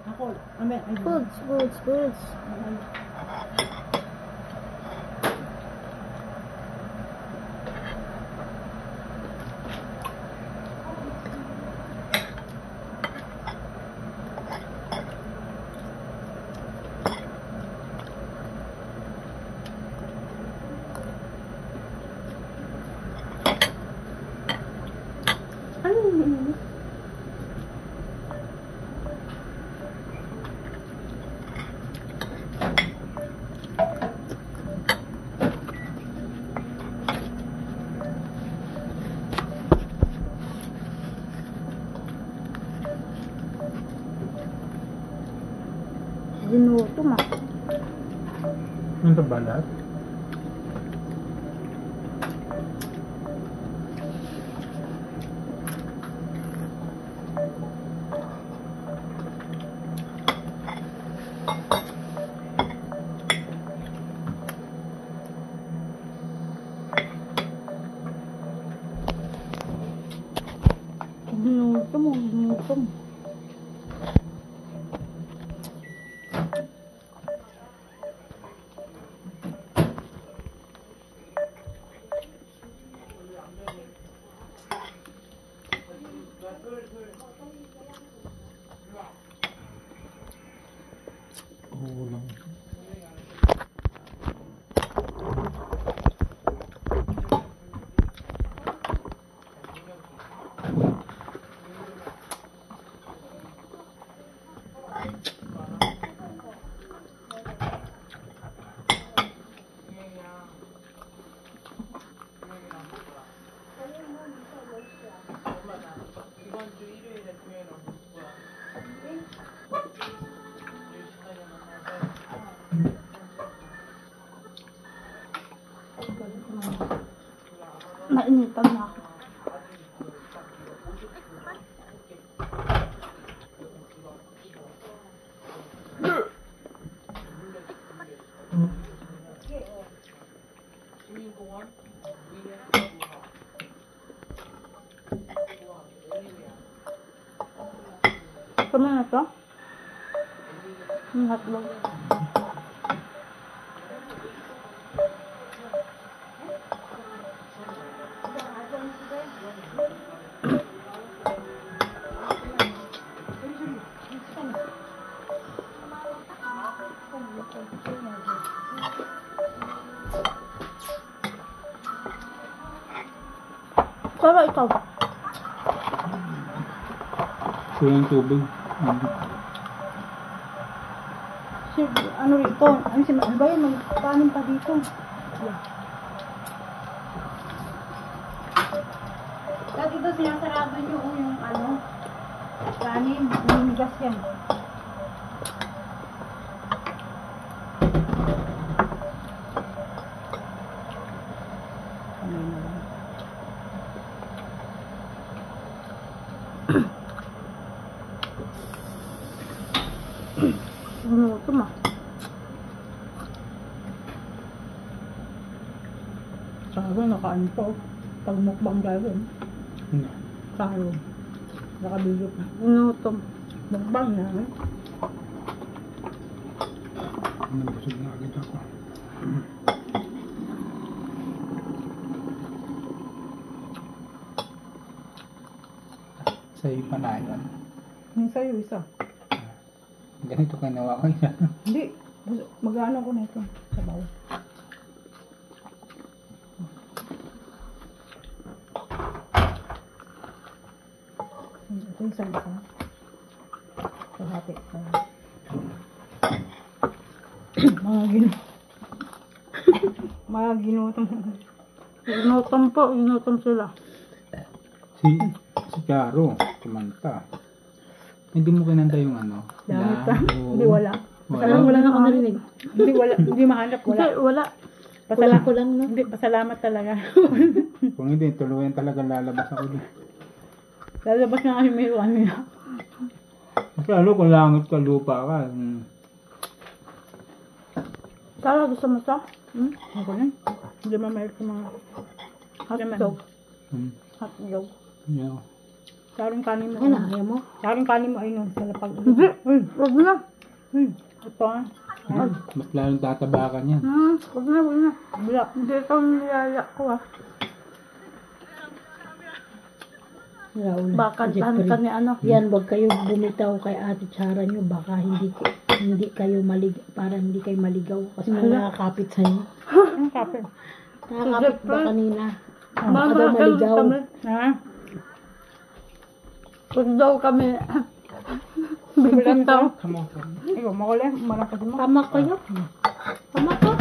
Ako, amen. Foods. Ginuto ma. Ano ito balat? Ginuto mo. Kulang. Mainitan na ako. Sama na to? Ang hotdog. Pero ikaw. Kulang tubig. Ano rito? Ano ba yun? Magpanin pa dito. Dati ito sinasarapan yung ano, kanin, namigas yan. Ito ma. Sabi, nakain po. Pag mukbang gawin. Sabi, nakabilo pa. Inutom. Mukbang na. Nabusog na agad ako. Sa'yo pa na yun. Yung sa'yo, isa. Ganito kayo nawa ko yan. Hindi. Mag-ano ko na ito. Sabaw. Ito yung salsa. Kahati. Mga ginutom. Inutom sila. Si Charo, kumanta. Hindi mo kinanta yung ano? Damot ka? Oo. Hindi, wala. Wala. Wala na ako narinig. Hindi, wala. Hindi mahanap. Wala. Wala. Pasalamat ko lang, no? Hindi, pasalamat talaga. Kung hindi, tuluyan talaga lalabas ako din. Lalabas na kami may ano niya. Kasi ano, kung langit ka, lupa ka. Sara, gusto mo sa? Ako na. Hindi mamayag sa mga Hotdog. Hmm. Hotdog. Yeah. Saring kanin mo. Ano, ayaw mo? Saring kanin mo ay nun. Sa lapag. Hindi. Wag na. Ito ah. Mas lalong tatabakan yan. Wag na, wag na. Wala. Hindi ikaw nilala ko ah. Baka tahan ka ni ano. Yan, wag kayo bumitaw kay Ate Chara nyo. Baka hindi kayo para hindi kayo maligaw. Kasi may nakakapit sa'yo. Ang kape. Nakakapit ba kanina? Baka Mama, daw maligaw. kami. Ha? Wag daw kami. Bibitaw. Ikaw, makuli. Malakas mo. Tama kayo? Tama ka?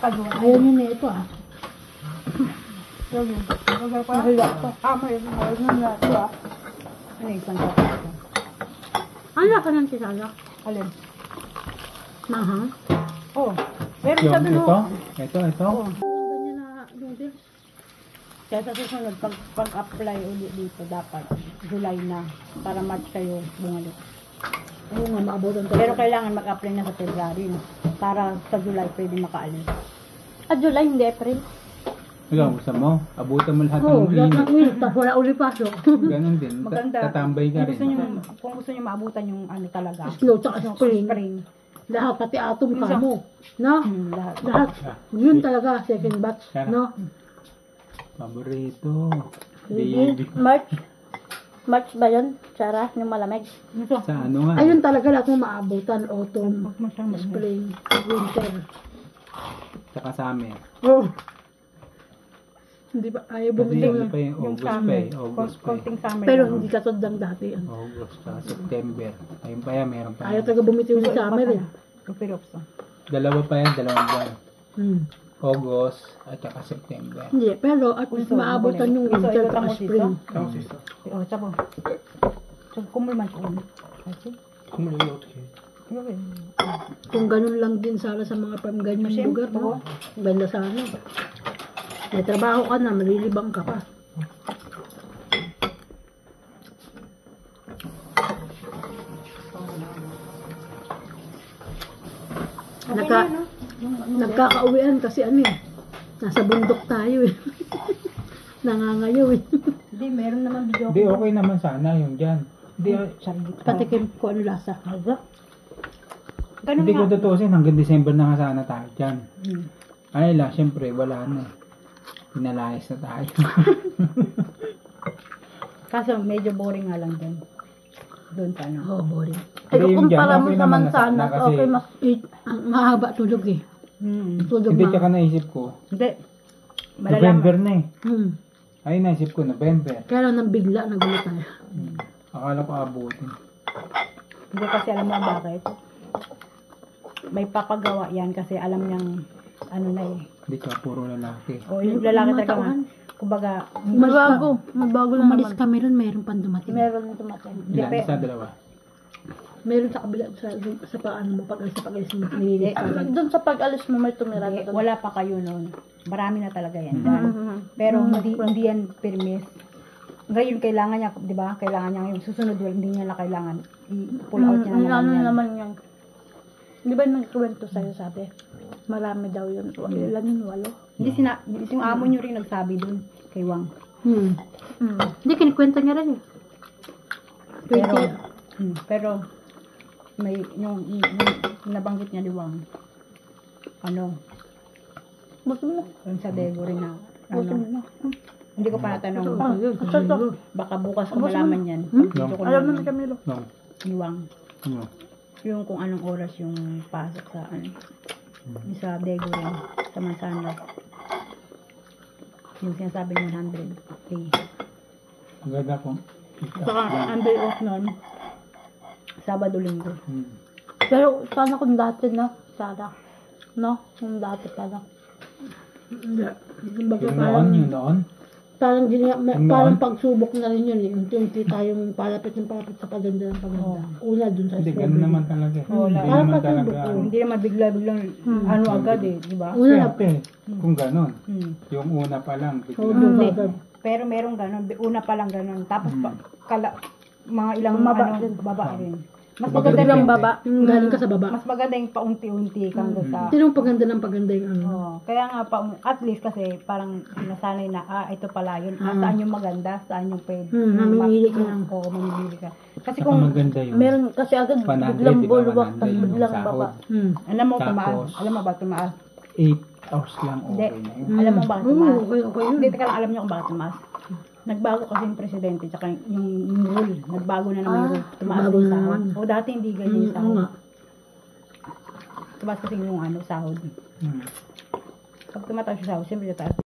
Ayaw nyo na ito ah. Mahila pa. May na ito ah. Ano yung isang kape? Ano ka ng tisala? Alin? Mahang? Oh. Meron Yung sabi mo. ito. Ganyan na noodles. Kaya sa susunod, pag-apply ulit dito, dapat July na. Para March kayo bumalik. Oo nga, maabutan Pero talaga. kailangan mag-apply na sa February. No? Para sa July pwede makaalis. July, hindi April. Ikaw, gusto mo? Abutan mo lahat Oo, ng lahat init. ng init. Tapos wala uli pasok. Ganon din. Maganda. Tatambay ka rin. Kung gusto niyo maabutan yung ano talaga. Snow tsaka spring. Spring. Lahat, pati atom ka mo. No? Lahat. Lahat. Yun talaga, second batch. Sarap. No? Paborito. Baby. March ba yun? Tsara, yung malamig. Ito. Sa ano nga? Ayun talaga lahat mo maabutan. Autumn, Huwag masyadong spring, winter. Saka summer. Oh. Hindi ba? Ayaw Kasi bumili ano ng... pa yung August pa eh. August pa eh. Konting summer. Pero lang. hindi katod lang dati. August pa. September. Ayun pa yan. Meron pa Ayaw yan. talaga bumitiw sa summer eh. Upiropso. Dalawa pa yan. Dalawang buwan. Hmm. August at saka September. Hindi, pero at least Gusto, maabutan yung gusto, winter ikaw at mo spring. dito? Oh, tsabo. So, kumulman ko. Okay. Okay. Kung ganun lang din sana sa mga ganyang lugar, no? Ganda sana. May trabaho ka na, malilibang ka pa. Nagkakauwian kasi ano eh. Nasa bundok tayo eh. Nangangayaw eh. Hindi, meron naman video. Hindi, okay naman sana yung dyan. Hindi, Patikim ko ano lasa. Ganun hindi ko nga. tutusin. Hanggang December na nga sana tayo dyan. Hmm. Ay lang, syempre, wala na eh. Pinalayas na tayo. Kaso medyo boring nga lang din. Doon sa ano. Oh, boring. Ay, Hindi, yung kumpara dyan, mo okay sa naman na mansanas, sana kasi- okay, mas Ang mahaba tulog eh. Tulog Hindi, tsaka naisip ko. Hindi. Malalaman. November na eh. Hmm. Ay, naisip ko, November. Kaya lang nang bigla nagulo tayo. Akala ko abutin. Hindi kasi alam mo bakit. May papagawa yan kasi alam niyang ano na eh. Hindi ka, puro lalaki. O yung lalaki Mga talaga nga. tauhan. Kumbaga, mabago na Umalis naman. kami ron, mayroon pang dumating. Meron yung tumating. Ilan? Depe- Isa, dalawa. Meron sa kabila, sa paano mo, pag-alis mo, nililis ka lang. Doon sa pag-alis mo may tumira hindi, doon. wala pa kayo noon. Marami na talaga yan. dyan. Pero hindi yan permis. Ngayon kailangan niya, 'di ba? Kailangan niya ngayon susunod wala hindi niya na kailangan i-pull out niya na Ano yan. naman yung di ba nagkwento sa'yo sabi? Marami daw yun. Ilan yun? 8? Hindi yung amo niyo rin nagsabi doon kay Wang. Hindi, kinikwento niya rin eh. Pero may yung nabanggit niya ni Wang. Ano? Buti mo na. Yung sa Dego rin na Buti mo ano. na. Hindi ko pa natanong. Asa to? Baka bukas ko malaman yan. Dito ko Alam na naman ni Camilo. No. ni Wang. No. Yung kung anong oras yung pasok sa ano. Yung sa Dego rin. Sa Manzanas. Yung sinasabi ng 100K. Ang ganda ko. Saka under off nun. Sabado linggo. Pero sana kung dati na. Sana. No? Kung dati pala. Hindi. Kumbaga Yung parang, noon, yung noon. parang pagsubok na rin yun eh. Unti-unti tayong palapit sa paganda ng paganda. Una dun sa Hindi, strawberry. ganun naman talaga. Wala. Hindi naman Parang talaga. pasubok, Hindi naman bigla-biglang ano agad eh. Di ba? Una na, Swerte. Kung ganun. Hmm. Yung una pa lang. Oo, Hindi. agad. Pero merong ganun. Una pa lang ganun. Tapos mga ilang Bumaba ano, din. baba rin. Mas Kumbaga, maganda Biglang yung baba. Galing ka sa baba. mas maganda yung paunti-unti kang doon sa Sinong paganda ng paganda yung ano? Oo. Kaya nga at least kasi parang sinasanay na ito pala yun. Saan yung maganda, saan yung pwede. mamimili ka lang. Oo, mamimili ka. Kasi Saka kung maganda yung Meron kasi agad 100, biglang di ba? bulwak, 100 tapos yung biglang sahod. baba. alam mo Tapos, tumaas, alam mo ba tumaas? 8 hours lang Hindi. okay na yun. Alam mo bakit Oo, tumaas? okay yun. Hindi, teka lang, alam niyo kung bakit tumaas. Nagbago kasi yung presidente, tsaka yung rule. Nagbago na naman yung rule. Tumaas bago yung na sahod. naman. O dati hindi ganyan yung Oo sahod. nga. Tumaas kasi yung sahod. Pag tumataas yung sahod, siyempre tataas